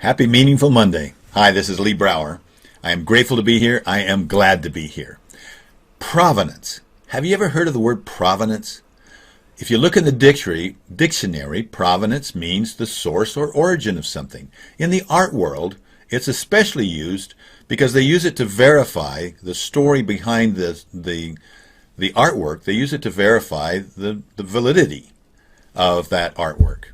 Happy Meaningful Monday. Hi, this is Lee Brower. I am grateful to be here. I am glad to be here. Provenance. Have you ever heard of the word provenance? If you look in the dictionary, provenance means the source or origin of something. In the art world, it's especially used because they use it to verify the story behind the artwork. They use it to verify the validity of that artwork.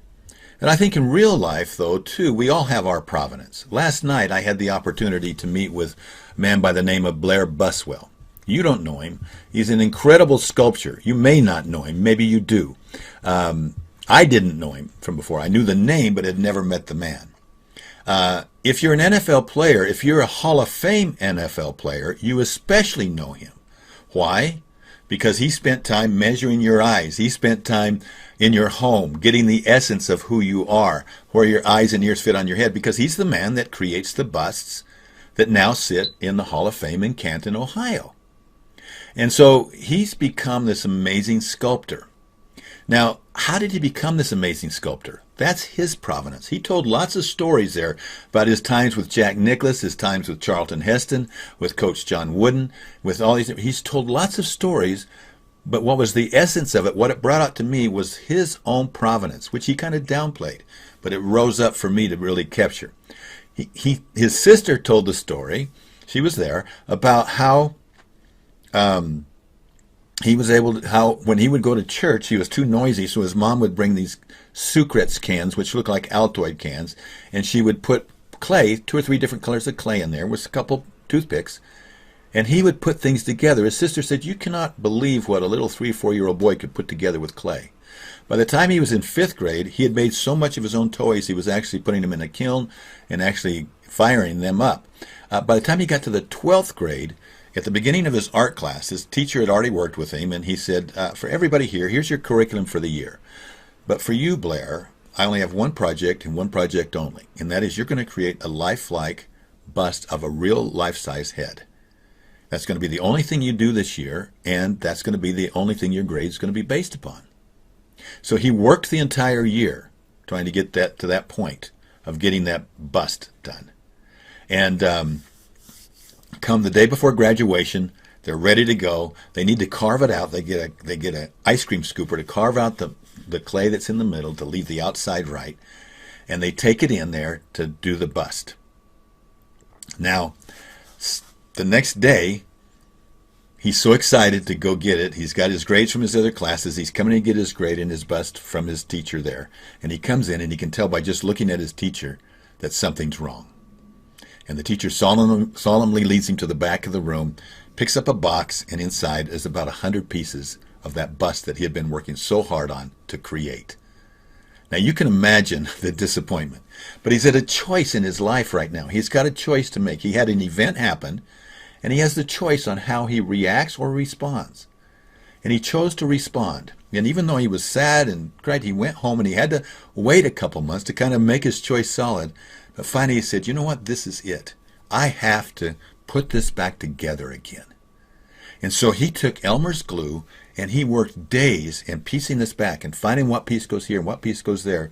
And I think in real life, though, too, we all have our provenance. Last night, I had the opportunity to meet with a man by the name of Blair Buswell. You don't know him. He's an incredible sculptor. You may not know him. Maybe you do. I didn't know him from before. I knew the name, but had never met the man. If you're an NFL player, if you're a Hall of Fame NFL player, you especially know him. Why? Because he spent time measuring your eyes. He spent time in your home, getting the essence of who you are, where your eyes and ears fit on your head, because he's the man that creates the busts that now sit in the Hall of Fame in Canton, Ohio. And so he's become this amazing sculptor. Now, how did he become this amazing sculptor? That's his provenance. He told lots of stories there about his times with Jack Nicklaus, his times with Charlton Heston, with Coach John Wooden, with all these. He's told lots of stories, but what was the essence of it, what it brought out to me was his own provenance, which he kind of downplayed, but it rose up for me to really capture. His sister told the story, she was there, about how he was able to, how when he would go to church, he was too noisy, so his mom would bring these Sucrets cans, which look like Altoid cans, and she would put clay, 2 or 3 different colors of clay in there, with a couple toothpicks, and he would put things together. His sister said, you cannot believe what a little 3 or 4-year-old boy could put together with clay. By the time he was in 5th grade, he had made so much of his own toys, he was actually putting them in a kiln and actually firing them up. By the time he got to the 12th grade, at the beginning of his art class, his teacher had already worked with him, and he said, for everybody here, here's your curriculum for the year. But for you, Blair, I only have one project and one project only, and that is you're going to create a lifelike bust of a real life-size head. That's going to be the only thing you do this year, and that's going to be the only thing your grade is going to be based upon. So he worked the entire year trying to get that to that point of getting that bust done. And come the day before graduation, they're ready to go. They need to carve it out. They get an ice cream scooper to carve out the clay that's in the middle to leave the outside right, and they take it in there to do the bust. Now, the next day, he's so excited to go get it. He's got his grades from his other classes. He's coming to get his grade and his bust from his teacher there. And he comes in, and he can tell by just looking at his teacher that something's wrong. And the teacher solemnly leads him to the back of the room, picks up a box, and inside is about 100 pieces of that bust that he had been working so hard on to create. Now, you can imagine the disappointment. But he's at a choice in his life right now. He's got a choice to make. He had an event happen, and he has the choice on how he reacts or responds. And he chose to respond. And even though he was sad and cried, he went home, and he had to wait a couple months to kind of make his choice solid. But finally he said, you know what, this is it. I have to put this back together again. And so he took Elmer's glue, and he worked days in piecing this back and finding what piece goes here and what piece goes there.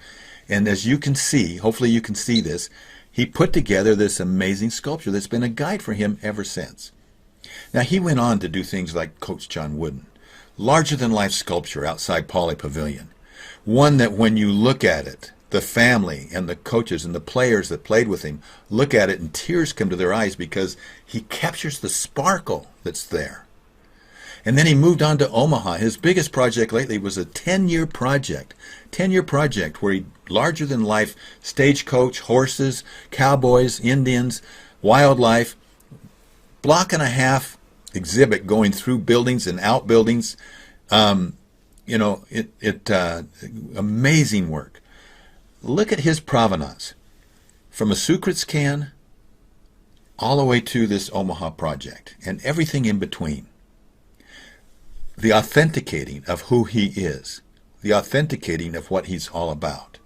And as you can see, hopefully you can see this, he put together this amazing sculpture that's been a guide for him ever since. Now, he went on to do things like Coach John Wooden, larger-than-life sculpture outside Pauley Pavilion, one that when you look at it, the family and the coaches and the players that played with him look at it and tears come to their eyes because he captures the sparkle that's there. And then he moved on to Omaha. His biggest project lately was a 10-year project. 10-year project where he, larger-than-life, stagecoach, horses, cowboys, Indians, wildlife, block-and-a-half exhibit going through buildings and outbuildings. Amazing work. Look at his provenance. From a Sucrets can all the way to this Omaha project and everything in between. The authenticating of who he is, the authenticating of what he's all about.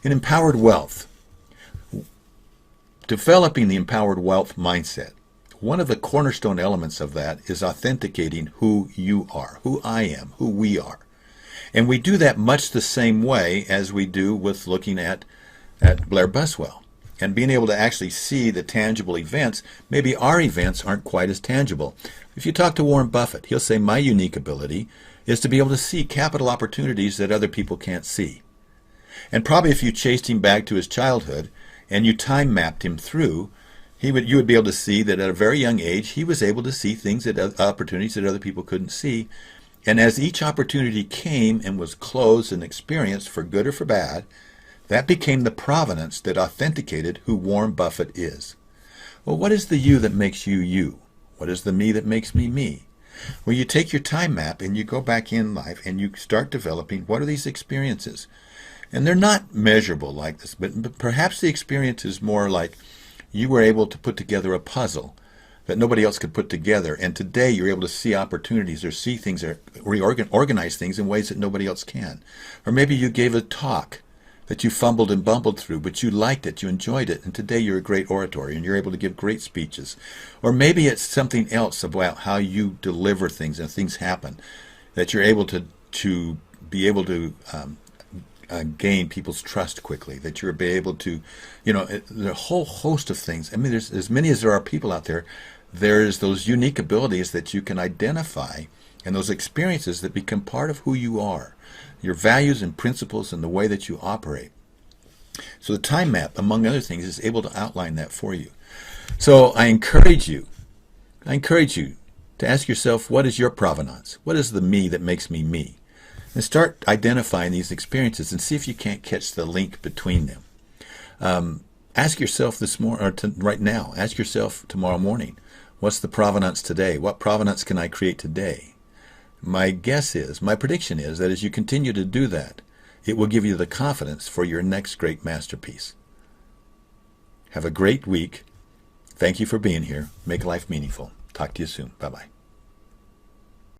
In empowered wealth, developing the empowered wealth mindset, one of the cornerstone elements of that is authenticating who you are, who I am, who we are. And we do that much the same way as we do with looking at Blair Buswell. and being able to actually see the tangible events, maybe our events aren't quite as tangible. If you talk to Warren Buffett, he'll say, my unique ability is to be able to see capital opportunities that other people can't see. And probably if you chased him back to his childhood and you time mapped him through, you would be able to see that at a very young age he was able to see things, opportunities that other people couldn't see. And as each opportunity came and was closed and experienced, for good or for bad, that became the provenance that authenticated who Warren Buffett is. Well, what is the you that makes you you? What is the me that makes me me? Well, you take your time map and you go back in life and you start developing what are these experiences. And they're not measurable like this, but perhaps the experience is more like you were able to put together a puzzle that nobody else could put together. And today you're able to see opportunities or see things or organize things in ways that nobody else can. Or maybe you gave a talk that you fumbled and bumbled through, but you liked it, you enjoyed it, and today you're a great orator and you're able to give great speeches. Or maybe it's something else about how you deliver things and things happen, that you're able to be able to gain people's trust quickly, that you're able to, the whole host of things. I mean, there's as many as there are people out there, there's those unique abilities that you can identify and those experiences that become part of who you are, your values and principles and the way that you operate. So the time map, among other things, is able to outline that for you. So I encourage you to ask yourself, what is your provenance? What is the me that makes me me? And start identifying these experiences and see if you can't catch the link between them. Ask yourself right now, ask yourself tomorrow morning, what's the provenance today? What provenance can I create today? My prediction is that as you continue to do that, it will give you the confidence for your next great masterpiece. Have a great week. Thank you for being here. Make life meaningful. Talk to you soon. Bye-bye.